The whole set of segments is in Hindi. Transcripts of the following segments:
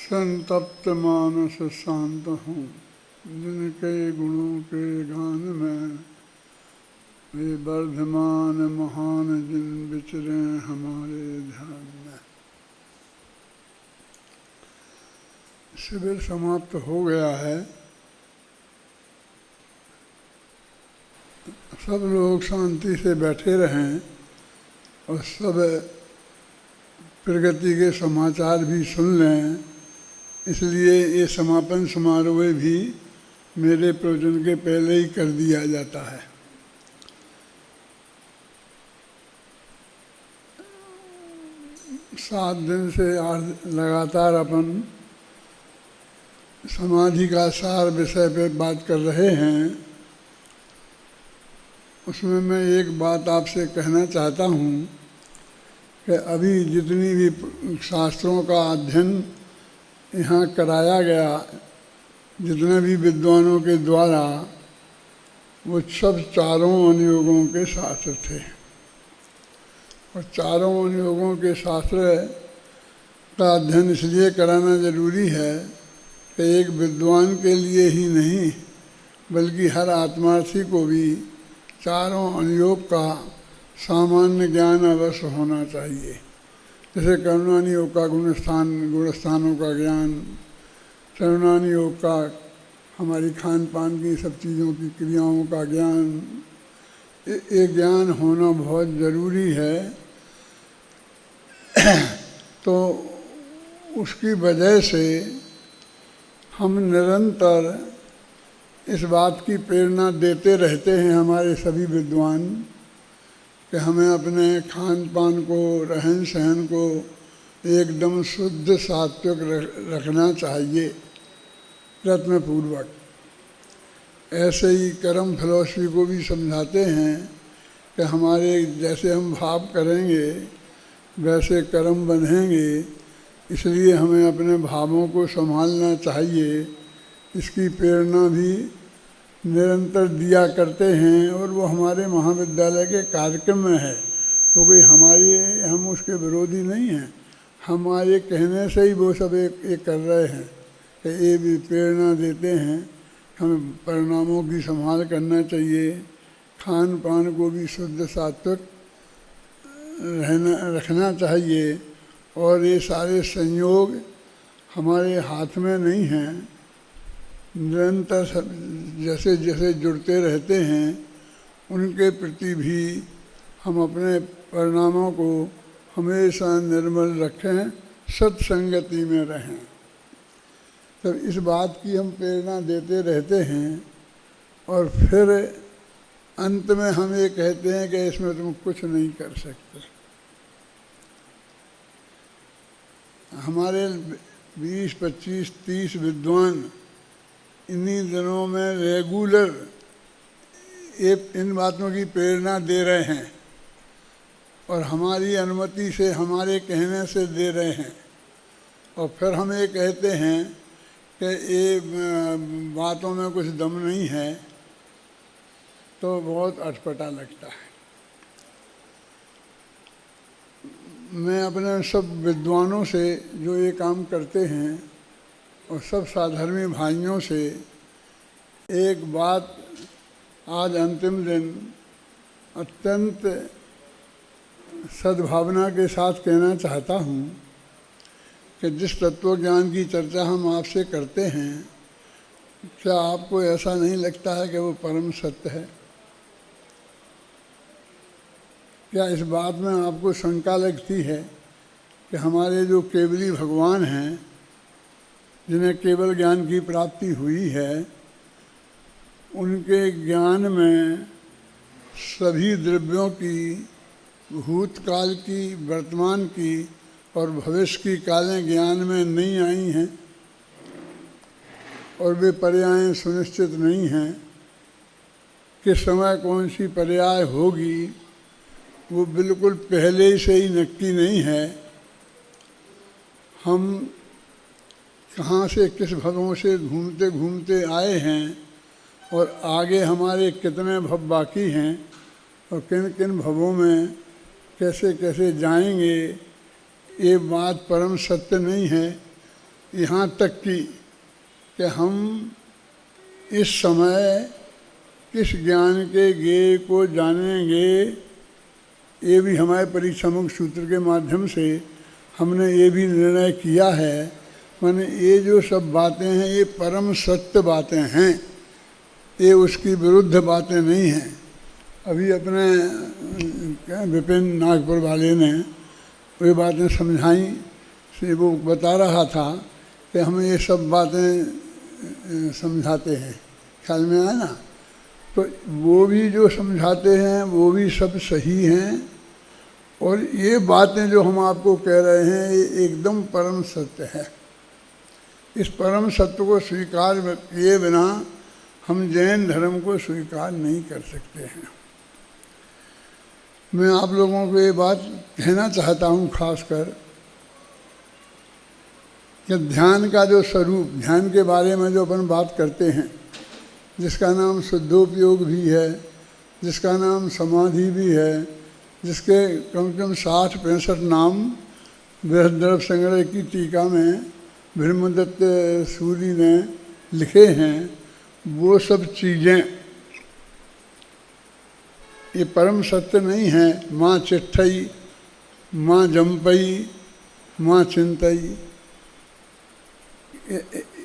संतप्त मानस शांत हूँ, जिनके गुणों के गान में वे वर्धमान महान जिन विचरे हमारे ध्यान में। शिविर समाप्त हो गया है। सब लोग शांति से बैठे रहें और सब प्रगति के समाचार भी सुन लें। इसलिए ये समापन समारोह भी मेरे प्रवचन के पहले ही कर दिया जाता है। सात दिन से लगातार अपन समाधि का सार विषय पे बात कर रहे हैं। उसमें मैं एक बात आपसे कहना चाहता हूँ कि अभी जितनी भी शास्त्रों का अध्ययन यहाँ कराया गया, जितने भी विद्वानों के द्वारा, वो सब चारों अनुयोगों के शास्त्र थे। और चारों अनुयोगों के शास्त्र का अध्ययन इसलिए कराना जरूरी है कि एक विद्वान के लिए ही नहीं बल्कि हर आत्मार्थी को भी चारों अनुयोग का सामान्य ज्ञान अवश्य होना चाहिए। जैसे कर्मणानि योग का गुणस्थानों का ज्ञान, चरणानि योग का हमारी खान पान की सब चीज़ों की क्रियाओं का ज्ञान, ये ज्ञान होना बहुत ज़रूरी है। तो उसकी वजह से हम निरंतर इस बात की प्रेरणा देते रहते हैं हमारे सभी विद्वान कि हमें अपने खान पान को, रहन सहन को एकदम शुद्ध सात्विक रखना चाहिए प्रयत्नपूर्वक। ऐसे ही कर्म फिलॉसफी को भी समझाते हैं कि हमारे जैसे हम भाव करेंगे वैसे कर्म बनेंगे, इसलिए हमें अपने भावों को संभालना चाहिए। इसकी प्रेरणा भी निरंतर दिया करते हैं और वो हमारे महाविद्यालय के कार्यक्रम में है। क्योंकि हम उसके विरोधी नहीं हैं, हमारे कहने से ही वो सब एक कर रहे हैं कि ये भी प्रेरणा देते हैं हमें परिणामों की संभाल करना चाहिए, खान पान को भी शुद्ध सात्विक रखना चाहिए। और ये सारे संयोग हमारे हाथ में नहीं हैं, निरंतर जैसे जैसे जुड़ते रहते हैं उनके प्रति भी हम अपने परिणामों को हमेशा निर्मल रखें, सत्संगति में रहें। तब इस बात की हम प्रेरणा देते रहते हैं और फिर अंत में हम ये कहते हैं कि इसमें तुम कुछ नहीं कर सकते। हमारे 20, 25, 30 विद्वान इन्हीं दिनों में रेगुलर इन बातों की प्रेरणा दे रहे हैं और हमारी अनुमति से, हमारे कहने से दे रहे हैं। और फिर हम ये कहते हैं कि ये बातों में कुछ दम नहीं है, तो बहुत अटपटा लगता है। मैं अपने सब विद्वानों से जो ये काम करते हैं और सब साधर्मी भाइयों से एक बात आज अंतिम दिन अत्यंत सद्भावना के साथ कहना चाहता हूँ कि जिस तत्व ज्ञान की चर्चा हम आपसे करते हैं, क्या आपको ऐसा नहीं लगता है कि वो परम सत्य है? क्या इस बात में आपको शंका लगती है कि हमारे जो केवली भगवान हैं, जिन्हें केवल ज्ञान की प्राप्ति हुई है, उनके ज्ञान में सभी द्रव्यों की, भूतकाल की, वर्तमान की और भविष्य की कालें ज्ञान में नहीं आई हैं और वे पर्यायें सुनिश्चित नहीं हैं? किस समय कौन सी पर्याय होगी वो बिल्कुल पहले से ही नक्की नहीं है। हम कहाँ से किस भवों से घूमते घूमते आए हैं और आगे हमारे कितने भव बाकी हैं और किन किन भवों में कैसे कैसे जाएंगे, ये बात परम सत्य नहीं है। यहाँ तक कि हम इस समय किस ज्ञान के ज्ञेय को जानेंगे, ये भी हमारे परीक्षामुख सूत्र के माध्यम से हमने ये भी निर्णय किया है। माने ये जो सब बातें हैं ये परम सत्य बातें हैं, ये उसकी विरुद्ध बातें नहीं हैं। अभी अपने विपिन नागपुर वाले ने वे बातें समझाई, से वो बता रहा था कि हम ये सब बातें समझाते हैं, ख्याल में आया ना। तो वो भी जो समझाते हैं वो भी सब सही हैं, और ये बातें जो हम आपको कह रहे हैं ये एकदम परम सत्य है। इस परम सत्य को स्वीकार किए बिना हम जैन धर्म को स्वीकार नहीं कर सकते हैं। मैं आप लोगों को ये बात कहना चाहता हूँ खासकर कि ध्यान का जो स्वरूप, ध्यान के बारे में जो अपन बात करते हैं, जिसका नाम शुद्धोपयोग भी है, जिसका नाम समाधि भी है, जिसके कम से कम 60-65 नाम बृहद्रव संग्रह की टीका में ब्रह्मदत्त सूरी ने लिखे हैं, वो सब चीज़ें ये परम सत्य नहीं है। माँ चिट्ठई, माँ जम्पई, माँ चिंतई,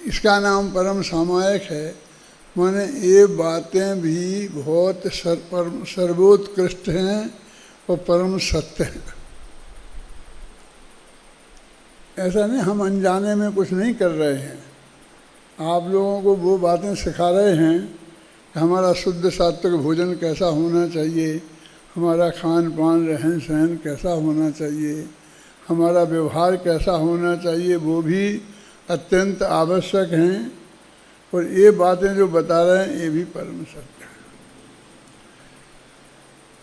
इसका नाम परम सामायिक है। माने ये बातें भी बहुत सर्वोत्कृष्ट हैं और परम सत्य हैं। ऐसा नहीं हम अनजाने में कुछ नहीं कर रहे हैं, आप लोगों को वो बातें सिखा रहे हैं कि हमारा शुद्ध सात्विक भोजन कैसा होना चाहिए, हमारा खान पान रहन सहन कैसा होना चाहिए, हमारा व्यवहार कैसा होना चाहिए, वो भी अत्यंत आवश्यक हैं। और ये बातें जो बता रहे हैं ये भी परम सत्य है।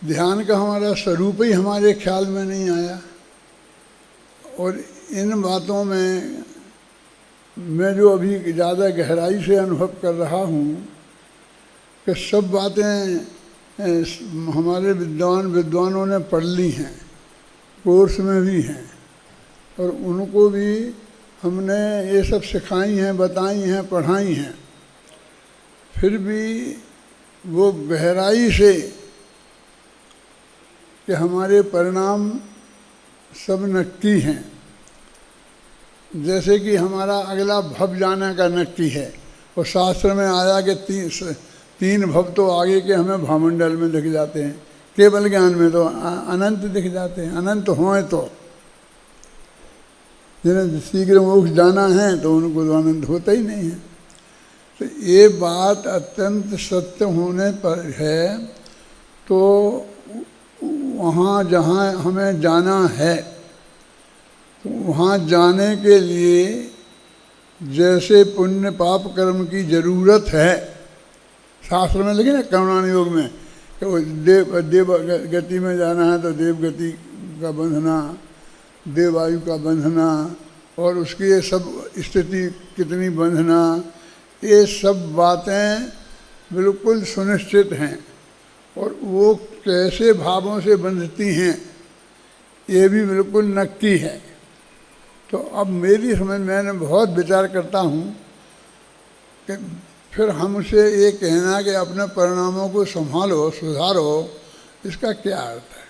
ध्यान का हमारा स्वरूप ही हमारे ख्याल में नहीं आया, और इन बातों में मैं जो अभी ज़्यादा गहराई से अनुभव कर रहा हूँ कि सब बातें हमारे विद्वानों ने पढ़ ली हैं, कोर्स में भी हैं, और उनको भी हमने ये सब सिखाई हैं, बताई हैं, पढ़ाई हैं। फिर भी वो गहराई से कि हमारे परिणाम सब नक्की हैं। जैसे कि हमारा अगला भव जाने का नक्की है, और शास्त्र में आया कि तीन भव तो आगे के हमें भामंडल में दिख जाते हैं, केवल ज्ञान में तो अनंत दिख जाते हैं। अनंत हों तो जिन्हें शीघ्र मोक्ष जाना है तो उनको तो अनंत होता ही नहीं है। तो ये बात अत्यंत सत्य होने पर है, तो वहाँ जहाँ हमें जाना है तो वहाँ जाने के लिए जैसे पुण्य पाप कर्म की ज़रूरत है, शास्त्र में लिखे ना करुणान योग में कि देव गति में जाना है तो देव गति का बंधना, देवायु का बंधना, और उसकी ये सब स्थिति कितनी बंधना, ये सब बातें बिल्कुल सुनिश्चित हैं। और वो कैसे भावों से बंधती हैं ये भी बिल्कुल नक्की है। तो अब मेरी समझ मैंने बहुत विचार करता हूँ कि फिर हमसे ये कहना कि अपने परिणामों को संभालो, सुधारो, इसका क्या अर्थ है?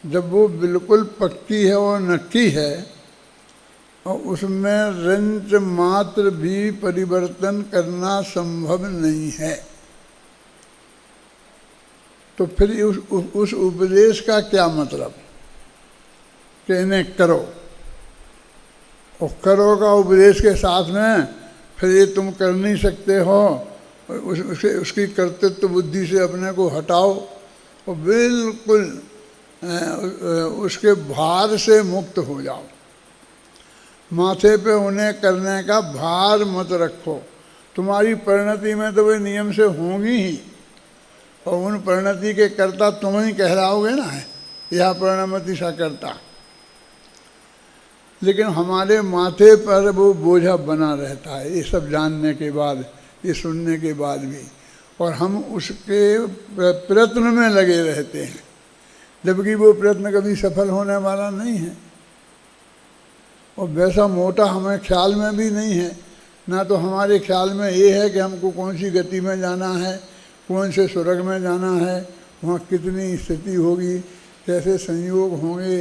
जब वो बिल्कुल पक्की है और नक्की है और उसमें रंच मात्र भी परिवर्तन करना संभव नहीं है, तो फिर उस उपदेश का क्या मतलब कि इन्हें करो, और करो का उपदेश के साथ में फिर ये तुम कर नहीं सकते हो, उसकी कर्तृत्व बुद्धि से अपने को हटाओ और बिल्कुल उसके भार से मुक्त हो जाओ। माथे पे उन्हें करने का भार मत रखो। तुम्हारी परिणति में तो वे नियम से होंगी ही, और उन परिणति के कर्ता तुम ही कहलाओगे ना, यह परिणमति सा करता। लेकिन हमारे माथे पर वो बोझा बना रहता है, ये सब जानने के बाद, ये सुनने के बाद भी, और हम उसके प्रयत्न में लगे रहते हैं, जबकि वो प्रयत्न कभी सफल होने वाला नहीं है। और वैसा मोटा हमें ख्याल में भी नहीं है। ना तो हमारे ख्याल में ये है कि हमको कौन सी गति में जाना है, कौन से स्वर्ग में जाना है, वहाँ कितनी स्थिति होगी, कैसे संयोग होंगे,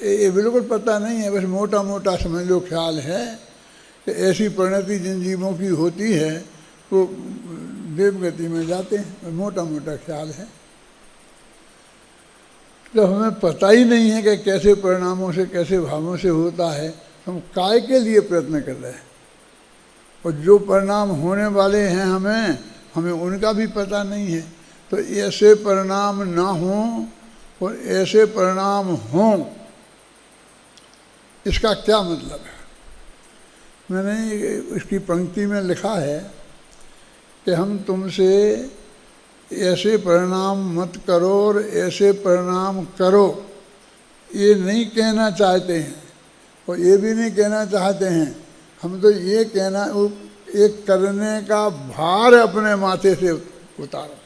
ये बिल्कुल पता नहीं है। बस मोटा मोटा समझ लो ख्याल है कि ऐसी परिणति जिन जीवों की होती है वो देवगति में जाते हैं, मोटा मोटा ख्याल है। तो हमें पता ही नहीं है कि कैसे परिणामों से, कैसे भावों से होता है, हम काय के लिए प्रयत्न कर रहे हैं। और जो परिणाम होने वाले हैं हमें उनका भी पता नहीं है। तो ऐसे परिणाम ना हों और ऐसे परिणाम हों, इसका क्या मतलब है? मैंने इसकी पंक्ति में लिखा है कि हम तुमसे ऐसे परिणाम मत करो और ऐसे परिणाम करो, ये नहीं कहना चाहते हैं। और ये भी नहीं कहना चाहते हैं, हम तो ये कहना, एक करने का भार अपने माथे से उतारो,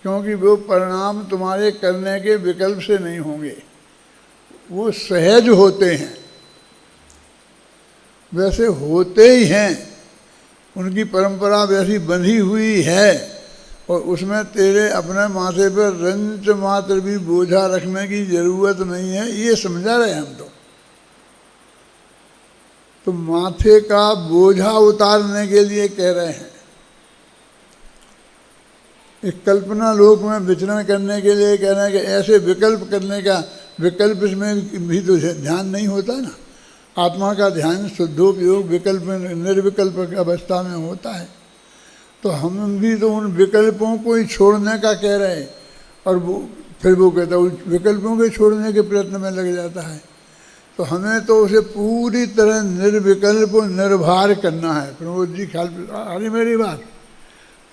क्योंकि वो परिणाम तुम्हारे करने के विकल्प से नहीं होंगे, वो सहज होते हैं, वैसे होते ही हैं, उनकी परंपरा वैसी बंधी हुई है। और उसमें तेरे अपने माथे पर रंच मात्र भी बोझा रखने की जरूरत नहीं है, ये समझा रहे हम तो माथे का बोझा उतारने के लिए कह रहे हैं। एक कल्पना लोक में विचरण करने के लिए कह रहे हैं कि ऐसे विकल्प करने का, विकल्प इसमें भी तो ध्यान नहीं होता ना। आत्मा का ध्यान शुद्धोपयोग विकल्प में, निर्विकल्प अवस्था में होता है। तो हम भी तो उन विकल्पों को ही छोड़ने का कह रहे हैं, और फिर वो कहता है उन विकल्पों के छोड़ने के प्रयत्न में लग जाता है। तो हमें तो उसे पूरी तरह निर्विकल्प निर्भर करना है। प्रमोद जी ख्याल आ रही मेरी बात?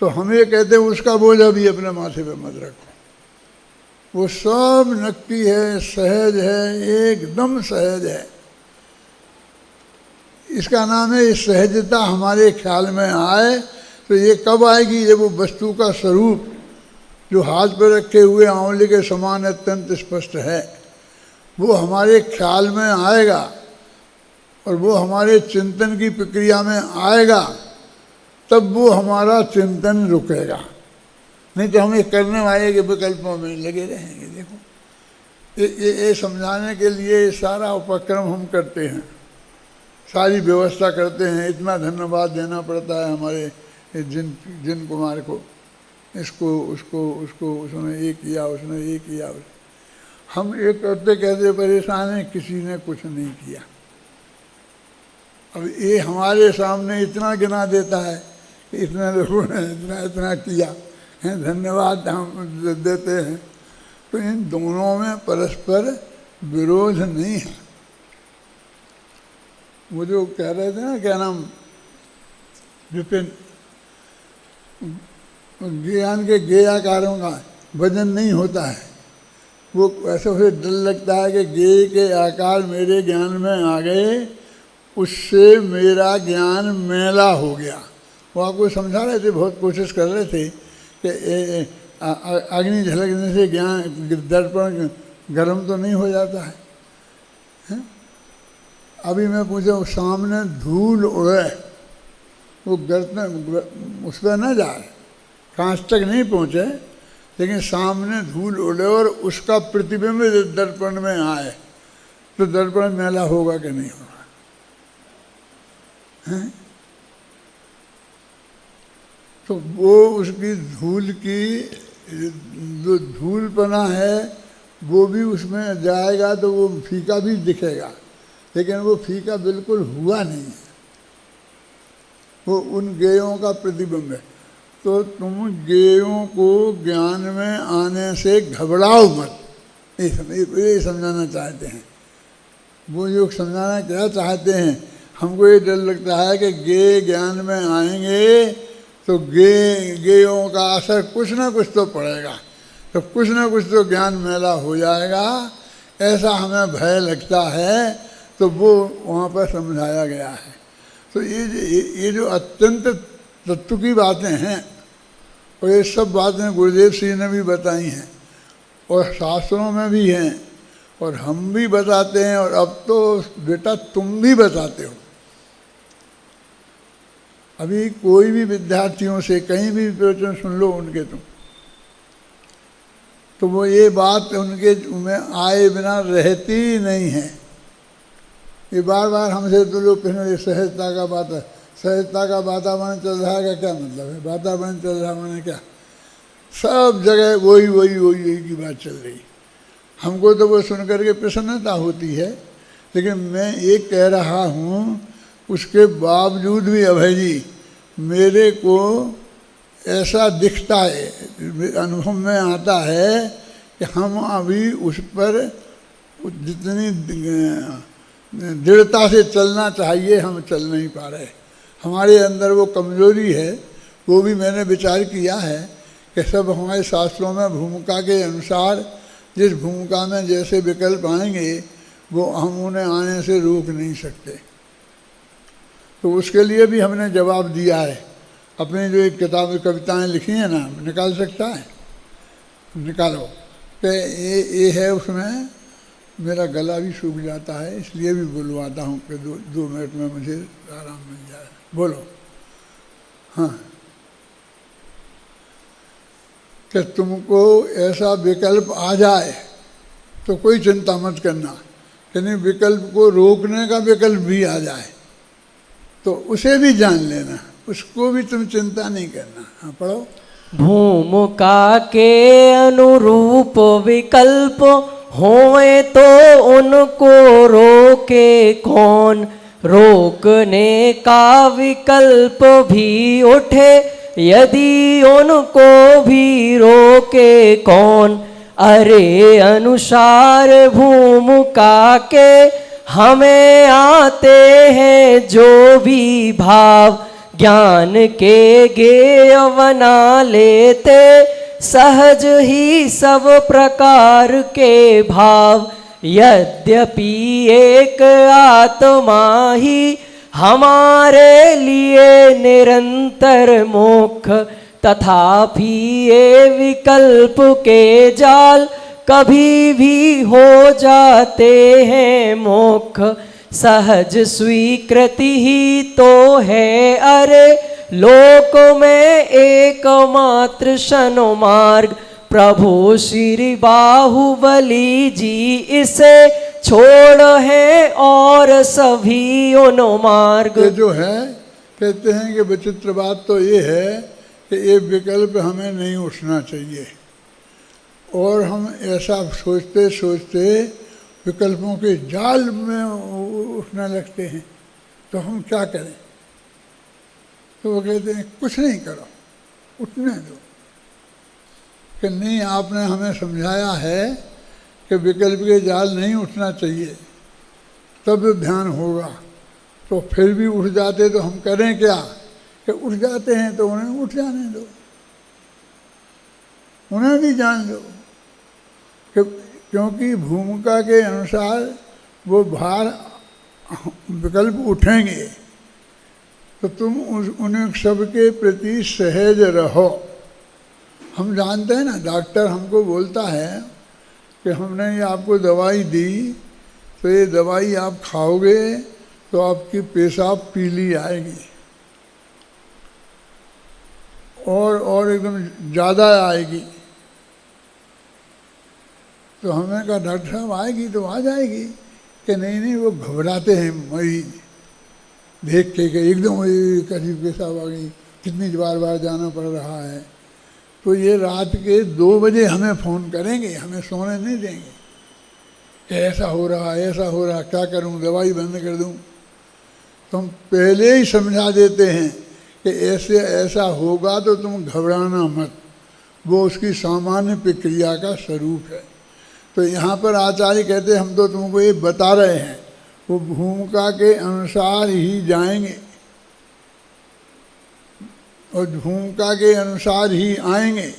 तो हम ये कहते हैं उसका बोझा भी अपने माथे पे मत रखो, वो सब नक्की है, सहज है, एकदम सहज है। इसका नाम है सहजता। हमारे ख्याल में आए तो ये कब आएगी? जब वो वस्तु का स्वरूप जो हाथ पर रखे हुए आंवले के समान अत्यंत स्पष्ट है, वो हमारे ख्याल में आएगा और वो हमारे चिंतन की प्रक्रिया में आएगा, तब वो हमारा चिंतन रुकेगा। नहीं तो हम ये करने वाले के विकल्पों में लगे रहेंगे। देखो ये समझाने के लिए सारा उपक्रम हम करते हैं, सारी व्यवस्था करते हैं। इतना धन्यवाद देना पड़ता है हमारे जिन कुमार को, इसको उसको उसको, उसने ये किया, उसने ये किया। हम एक करते कहते परेशान हैं, किसी ने कुछ नहीं किया। अब ये हमारे सामने इतना गिना देता है कि इतने लोगों ने इतना इतना किया है, धन्यवाद हम देते हैं। तो इन दोनों में परस्पर विरोध नहीं है। वो जो कह रहे थे ना, क्या नाम, विपिन, ज्ञान के ज्ञेयाकारों का वजन नहीं होता है। वो ऐसे उसे डर लगता है कि ज्ञेय के आकार मेरे ज्ञान में आ गए, उससे मेरा ज्ञान मैला हो गया। वो आपको समझा रहे थे, बहुत कोशिश कर रहे थे कि अग्नि झलकने से ज्ञान दर्पण गर्म तो नहीं हो जाता है? अभी मैं पूछा, सामने धूल उड़े, वो गर्तन उस पर न जाए, कांच तक नहीं पहुँचे, लेकिन सामने धूल उड़े और उसका प्रतिबिंब दर्पण में आए, तो दर्पण मैला होगा कि नहीं होगा? हैं? तो वो उसकी धूल की जो धूलपना है वो भी उसमें जाएगा तो वो फीका भी दिखेगा, लेकिन वो फीका बिल्कुल हुआ नहीं है, वो उन ज्ञेयों का प्रतिबिंब है। तो तुम ज्ञेयों को ज्ञान में आने से घबराओ मत, ये समझाना चाहते हैं। वो जो समझाना क्या चाहते हैं, हमको ये डर लगता है कि ज्ञेय ज्ञान में आएंगे तो ज्ञेयों का असर कुछ ना कुछ तो पड़ेगा, तो कुछ ना कुछ तो ज्ञान मैला हो जाएगा, ऐसा हमें भय लगता है। तो वो वहाँ पर समझाया गया है। तो ये जो अत्यंत तत्व की बातें हैं, और ये सब बातें गुरुदेव श्री ने भी बताई हैं और शास्त्रों में भी हैं, और हम भी बताते हैं, और अब तो बेटा तुम भी बताते हो। अभी कोई भी विद्यार्थियों से कहीं भी प्रवचन सुन लो उनके तुम, तो वो ये बात उनके में आए बिना रहती ही नहीं है। ये बार बार हमसे तो लोग कहने सहजता का बात है, सहजता का वातावरण चल रहा है का क्या मतलब है? वातावरण चल रहा मैंने क्या? सब जगह वही वही वही वही की बात चल रही। हमको तो वो सुन करके प्रसन्नता होती है, लेकिन मैं ये कह रहा हूँ उसके बावजूद भी अभय जी मेरे को ऐसा दिखता है, अनुभव में आता है कि हम अभी उस पर जितनी दृढ़ता से चलना चाहिए हम चल नहीं पा रहे। हमारे अंदर वो कमजोरी है। वो भी मैंने विचार किया है कि सब हमारे शास्त्रों में भूमिका के अनुसार जिस भूमिका में जैसे विकल्प आएंगे वो हम उन्हें आने से रोक नहीं सकते। तो उसके लिए भी हमने जवाब दिया है। अपनी जो एक किताब कविताएं लिखी हैं ना, निकाल सकता है? निकालो। कि ये है, उसमें मेरा गला भी सूख जाता है, इसलिए भी बुलवाता हूँ कि दो मिनट में मुझे आराम मिल जाए। बोलो। हाँ, कि तुमको ऐसा विकल्प आ जाए तो कोई चिंता मत करना, कि नहीं विकल्प को रोकने का विकल्प भी आ जाए तो उसे भी जान लेना, उसको भी तुम चिंता नहीं करना। हाँ, पढ़ो। भूमिका के अनुरूप विकल्प होए तो उनको रोके कौन, रोकने का विकल्प भी उठे यदि उनको भी रोके कौन। अरे अनुसार भूमिका के हमें आते हैं जो भी भाव, ज्ञान के गेय बना लेते सहज ही सब प्रकार के भाव। यद्यपि एक आत्मा ही हमारे लिए निरंतर मोक्ष, तथापि ये विकल्प के जाल कभी भी हो जाते हैं मोक्ष। सहज स्वीकृति ही तो है अरे लोक में एकमात्र शनो मार्ग। प्रभु श्री बाहुबली जी इसे छोड़ है और सभी उनो मार्ग। ये जो है कहते हैं कि विचित्र बात तो ये है कि ये विकल्प हमें नहीं उठना चाहिए, और हम ऐसा सोचते सोचते विकल्पों के जाल में उठने लगते हैं। तो हम क्या करें? तो वो कहते हैं कुछ नहीं करो, उठने दो। कि नहीं, आपने हमें समझाया है कि विकल्प के जाल नहीं उठना चाहिए, तब ध्यान होगा। तो फिर भी उठ जाते तो हम करें क्या? कि उठ जाते हैं तो उन्हें उठ जाने दो, उन्हें भी जान दो। क्योंकि भूमिका के अनुसार वो भार विकल्प उठेंगे, तो तुम उन्हें सबके प्रति सहज रहो। हम जानते हैं ना, डॉक्टर हमको बोलता है कि हमने ये आपको दवाई दी, तो ये दवाई आप खाओगे तो आपकी पेशाब पीली आएगी और एकदम ज़्यादा आएगी। तो हमने कहा डॉक्टर साहब आएगी तो आ जाएगी। कि नहीं नहीं, वो घबराते हैं मरीज देख के कि एकदम करीब पेशाब आ गई, कितनी बार बार जाना पड़ रहा है। तो ये रात के 2 बजे हमें फ़ोन करेंगे, हमें सोने नहीं देंगे कि ऐसा हो रहा ऐसा हो रहा, क्या करूं, दवाई बंद कर दूं। तो हम पहले ही समझा देते हैं कि ऐसे ऐसा होगा तो तुम घबराना मत, वो उसकी सामान्य प्रक्रिया का स्वरूप है। तो यहाँ पर आचार्य कहते हम तो तुमको ये बता रहे हैं, वो भूमिका के अनुसार ही जाएंगे और भूमिका के अनुसार ही आएंगे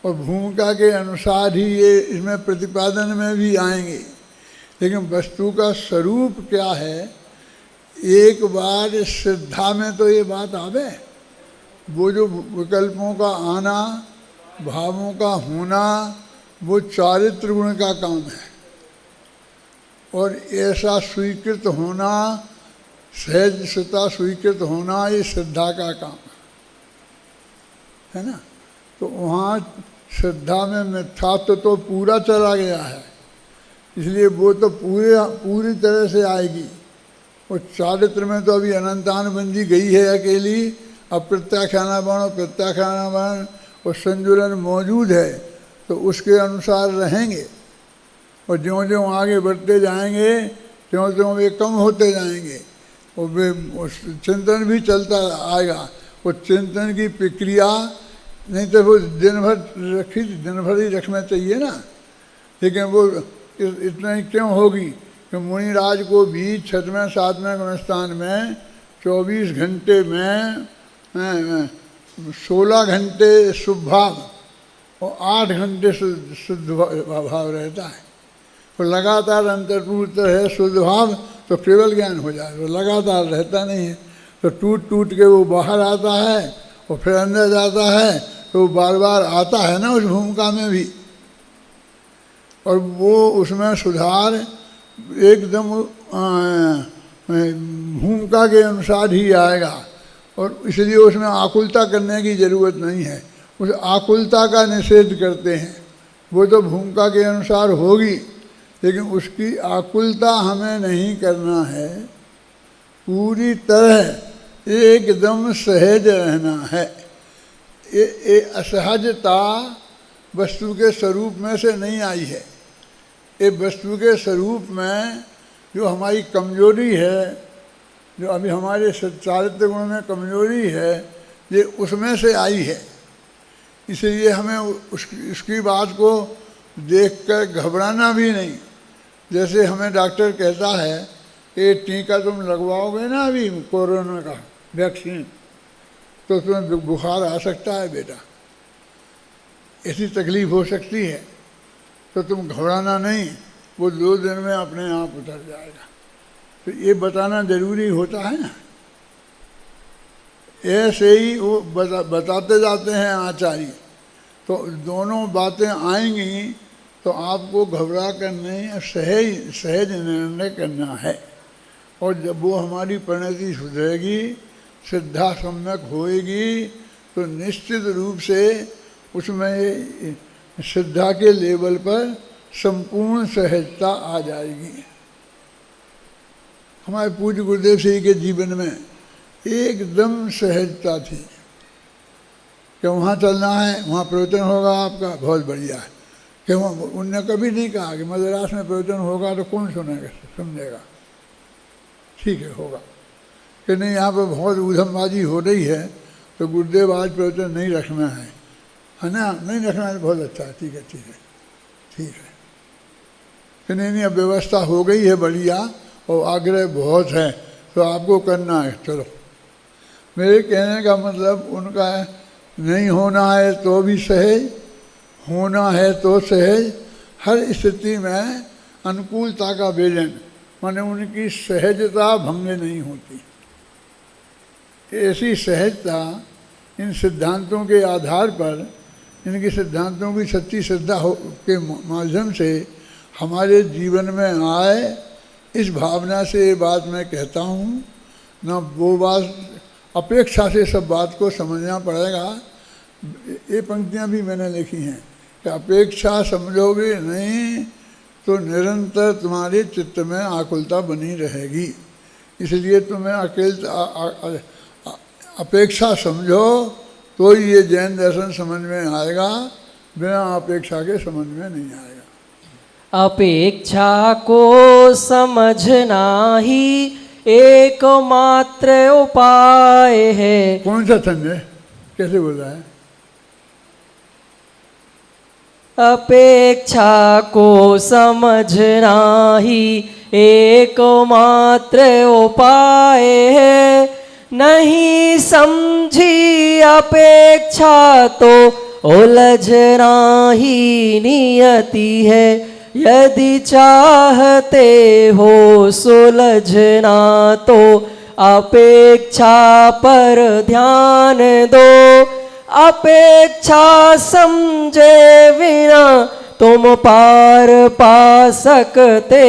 और भूमिका के अनुसार ही ये इसमें प्रतिपादन में भी आएंगे। लेकिन वस्तु का स्वरूप क्या है, एक बार श्रद्धा में तो ये बात आवे। वो जो विकल्पों का आना, भावों का होना, वो चारित्र गुण का काम है। और ऐसा स्वीकृत होना, सहज सुता स्वीकृत होना, ये श्रद्धा का काम है ना। तो वहाँ श्रद्धा में मिथ्यात्व तो पूरा चला गया है, इसलिए वो तो पूरी तरह से आएगी। और चारित्र में तो अभी अनंतान बंदी गई है अकेली, अब प्रत्याख्यानावरण प्रत्याख्यानावरण और संजुलन मौजूद है, तो उसके अनुसार रहेंगे। और ज्यों ज्यों आगे बढ़ते जाएंगे त्यों त्यों वे कम होते जाएंगे, और वे चिंतन भी चलता आएगा। वो चिंतन की प्रक्रिया नहीं तो वो दिन भर ही रखना चाहिए ना, लेकिन वो इतना ही क्यों होगी कि मुनिराज को भी 6वें 7वें गुणस्थान में 24 घंटे में 16 घंटे शुभ भाव और 8 घंटे शुद्ध भाव रहता है। तो लगातार अंतर्पूर्त है शुद्ध भाव तो केवल ज्ञान हो जाए, वो लगातार रहता नहीं है। तो टूट टूट के वो बाहर आता है और फिर अंदर जाता है, तो बार बार आता है ना उस भूमिका में भी, और वो उसमें सुधार एकदम भूमिका के अनुसार ही आएगा। और इसलिए उसमें आकुलता करने की ज़रूरत नहीं है। उस आकुलता का निषेध करते हैं, वो तो भूमिका के अनुसार होगी, लेकिन उसकी आकुलता हमें नहीं करना है। पूरी तरह एकदम सहज रहना है। ये असहजता वस्तु के स्वरूप में से नहीं आई है। ये वस्तु के स्वरूप में जो हमारी कमजोरी है, जो अभी हमारे चारित्र गुण में कमजोरी है, ये उसमें से आई है। इसलिए हमें उसकी बात को देखकर घबराना भी नहीं। जैसे हमें डॉक्टर कहता है कि टीका तुम लगवाओगे ना अभी कोरोना का वैक्सीन, तो तुम्हें बुखार आ सकता है बेटा, ऐसी तकलीफ हो सकती है, तो तुम घबराना नहीं, वो 2 दिन में अपने आप उतर जाएगा। तो ये बताना ज़रूरी होता है ना। ऐसे ही वो बताते जाते हैं आचार्य, तो दोनों बातें आएंगी तो आपको घबरा कर नहीं, सहज निर्णय करना है। और जब वो हमारी परिणति सुधरेगी, श्रद्धा सम्यक होएगी, तो निश्चित रूप से उसमें श्रद्धा के लेवल पर संपूर्ण सहजता आ जाएगी। हमारे पूज्य गुरुदेव श्री के जीवन में एकदम सहजता थी कि वहाँ चलना है, वहाँ प्रवचन होगा आपका, बहुत बढ़िया है। कि उनने कभी नहीं कहा कि मद्रास में प्रवचन होगा तो कौन सुनेगा समझेगा, ठीक है होगा, कि नहीं यहाँ पर बहुत ऊधमबाजी हो रही है तो गुरुदेव आज प्रवचन नहीं रखना है ना, नहीं रखना है, बहुत अच्छा है, ठीक है ठीक है ठीक है, कि नहीं अब व्यवस्था हो गई है बढ़िया और आग्रह बहुत है तो आपको करना है, चलो। मेरे कहने का मतलब उनका नहीं होना है तो भी सहज, होना है तो सहज, हर स्थिति में अनुकूलता का व्यजन, माने उनकी सहजता भंग नहीं होती। ऐसी सहजता इन सिद्धांतों के आधार पर, इनके सिद्धांतों की सच्ची श्रद्धा के माध्यम से हमारे जीवन में आए, इस भावना से ये बात मैं कहता हूँ। न वो बात अपेक्षा से सब बात को समझना पड़ेगा। ये पंक्तियाँ भी मैंने लिखी हैं कि अपेक्षा समझोगे नहीं तो निरंतर तुम्हारे चित्त में आकुलता बनी रहेगी। इसलिए तुम्हें अपेक्षा समझो तो ये जैन दर्शन समझ में आएगा, बिना अपेक्षा के समझ में नहीं आएगा। अपेक्षा को समझना ही एकमात्र उपाय है। कौन सा छंद है, कैसे बोल रहा है? अपेक्षा को समझना ही एकमात्र उपाय है, नहीं समझी अपेक्षा तो उलझना ही नियति है। यदि चाहते हो सुलझना तो अपेक्षा पर ध्यान दो। अपेक्षा समझे बिना तुम पार पा सकते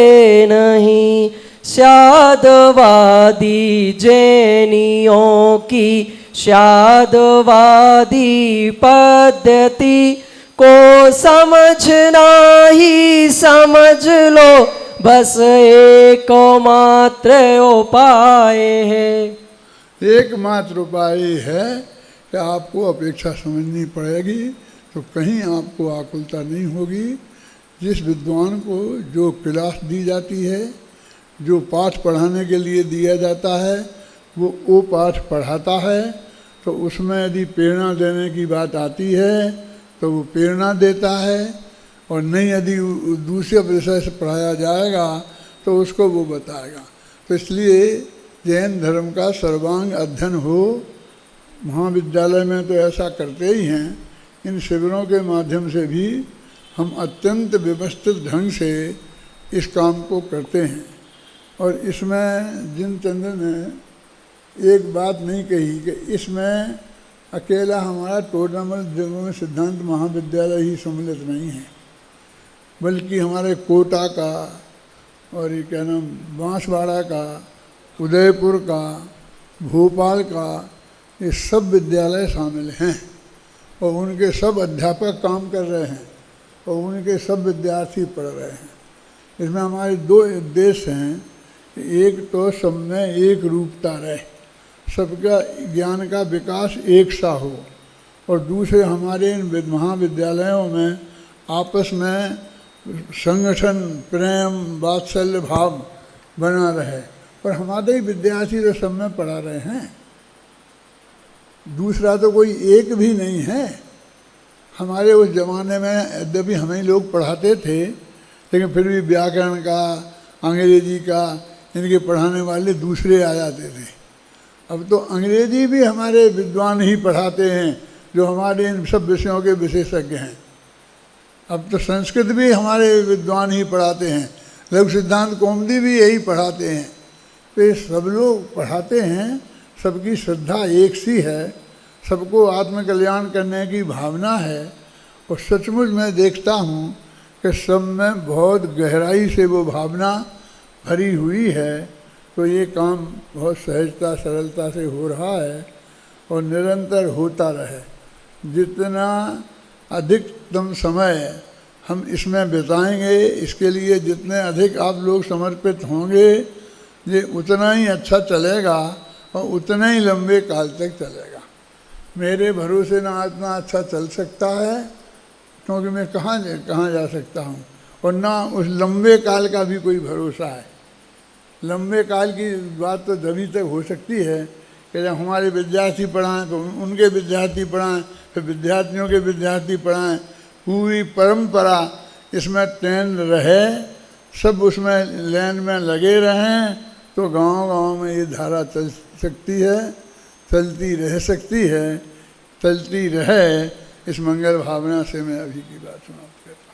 नहीं। शादवादी जैनियों की शादवादी पद्धति को समझना ही समझ लो, बस एक मात्र उपाय है। एकमात्र उपाय है कि आपको अपेक्षा समझनी पड़ेगी, तो कहीं आपको आकुलता नहीं होगी। जिस विद्वान को जो क्लास दी जाती है, जो पाठ पढ़ाने के लिए दिया जाता है, वो पाठ पढ़ाता है, तो उसमें यदि प्रेरणा देने की बात आती है तो वो प्रेरणा देता है, और नहीं यदि दूसरे विषय से पढ़ाया जाएगा तो उसको वो बताएगा। तो इसलिए जैन धर्म का सर्वांग अध्ययन हो। महाविद्यालय में तो ऐसा करते ही हैं। इन शिविरों के माध्यम से भी हम अत्यंत व्यवस्थित ढंग से इस काम को करते हैं। और इसमें जिनचंद्र ने एक बात नहीं कही कि इसमें अकेला हमारा टोडामल देवों सिद्धांत महाविद्यालय ही सम्मिलित नहीं है, बल्कि हमारे कोटा का और ये क्या नाम बांसवाड़ा का, उदयपुर का, भोपाल का, ये सब विद्यालय शामिल हैं और उनके सब अध्यापक काम कर रहे हैं और उनके सब विद्यार्थी पढ़ रहे हैं। इसमें हमारे दो उद्देश्य हैं। एक तो सब में एक रूपता रहे, सबका ज्ञान का विकास एक सा हो, और दूसरे हमारे इन महाविद्यालयों में आपस में संगठन, प्रेम, वात्सल्य भाव बना रहे। और हमारे ही विद्यार्थी तो सब में पढ़ा रहे हैं, दूसरा तो कोई एक भी नहीं है। हमारे उस ज़माने में यद्यपि हमें ही लोग पढ़ाते थे, लेकिन फिर भी व्याकरण का, अंग्रेजी का, इनके पढ़ाने वाले दूसरे आ जाते थे। अब तो अंग्रेजी भी हमारे विद्वान ही पढ़ाते हैं जो हमारे इन सब विषयों के विशेषज्ञ हैं। अब तो संस्कृत भी हमारे विद्वान ही पढ़ाते हैं, लघु सिद्धांत कौमुदी भी यही पढ़ाते हैं। तो ये सब लोग पढ़ाते हैं, सबकी श्रद्धा एक सी है, सबको आत्मकल्याण करने की भावना है। और सचमुच मैं देखता हूँ कि सब में बहुत गहराई से वो भावना भरी हुई है। तो ये काम बहुत सहजता सरलता से हो रहा है और निरंतर होता रहे। जितना अधिकतम समय हम इसमें बिताएंगे, इसके लिए जितने अधिक आप लोग समर्पित होंगे, ये उतना ही अच्छा चलेगा और उतना ही लंबे काल तक चलेगा। मेरे भरोसे ना इतना अच्छा चल सकता है, क्योंकि मैं कहाँ जा सकता हूँ, और ना उस लंबे काल का भी कोई भरोसा है। लंबे काल की बात तो तभी तक हो सकती है कि जब हमारे विद्यार्थी पढ़ाएं तो उनके विद्यार्थी पढ़ाएं, फिर विद्यार्थियों के विद्यार्थी पढ़ाएं, पूरी परंपरा इसमें ट्रेंड रहे, सब उसमें लाइन में लगे रहें, तो गांव-गांव में ये धारा चल सकती है, चलती रह सकती है, चलती रहे। इस मंगल भावना से मैं अभी की बात समाप्त करता हूँ।